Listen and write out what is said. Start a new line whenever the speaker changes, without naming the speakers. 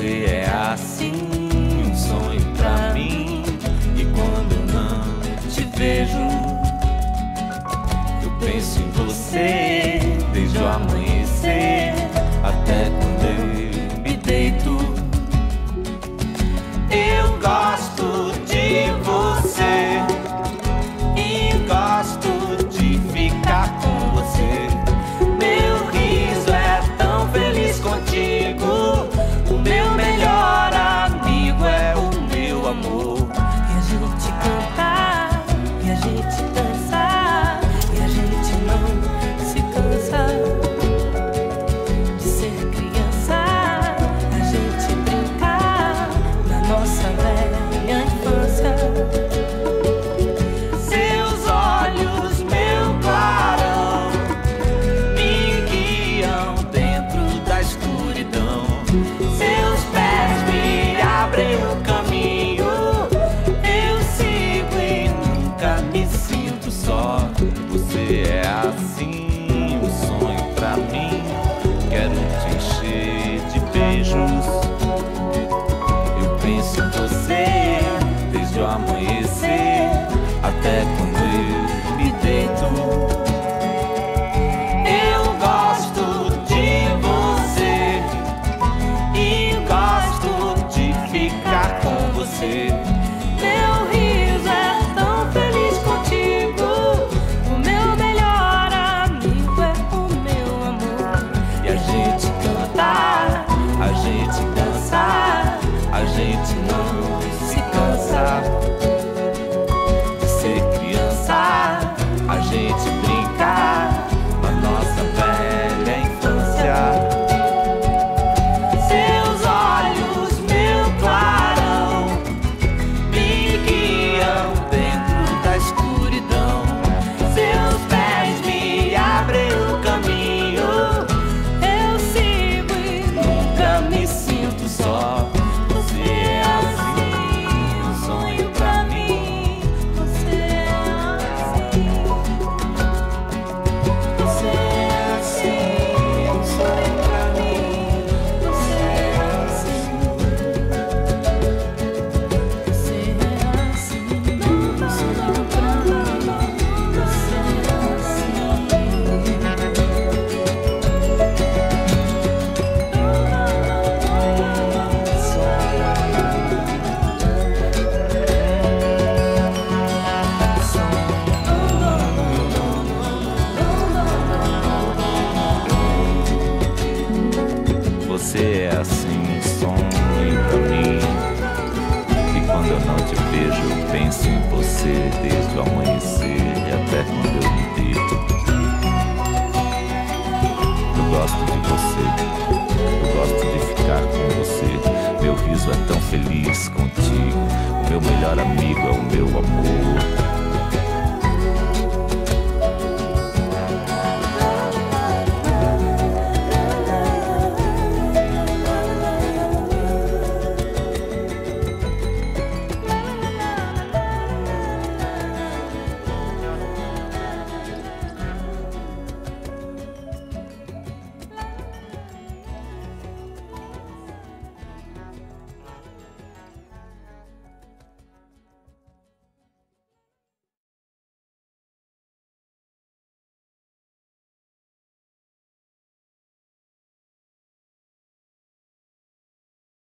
Você é assim, um sonho pra mim. E quando eu não te vejo, eu penso em você desde o amanhecer até quando eu me deito. Eu gosto de você e gosto de ficar com você. Meu riso é tão feliz contigo. O meu melhor amigo é o meu amor.
E a gente cantar, e a gente dançar, e a gente não se cansa de ser criança. A gente brincar na nossa velha infância.
Seus olhos, meu clarão, me guiam dentro da escuridão. Seus pés me abrem o caminho. Eu sigo e nunca me sinto só. Você é assim, um sonho pra mim. Quero te encher de beijos. Eu penso em você desde o amanhecer até quando eu me deito. Eu gosto de você e gosto de ficar com você.
Meu riso é tão feliz contigo. O meu melhor amigo é o meu amor.
E a gente cantar, a gente dançar, a gente não se cansa de ser criança. A gente brincar na nossa velha infância. Seus olhos, meu clarão, me guiam dentro da escuridão. Seus pés me abrem o caminho.
Eu sigo e
Nunca me sinto só. Você é assim, um sonho pra mim.
você é assim. Você é assim, um sonho pra mim. Você é assim. Você é assim, um sonho pra mim. Você é
Você é assim, um sonho pra mim. E quando eu não te vejo, eu penso em você desde o amanhecer e até quando eu me deito. Eu gosto de você, eu gosto de ficar com você. Meu riso é tão feliz contigo. O meu melhor amigo é o meu amor.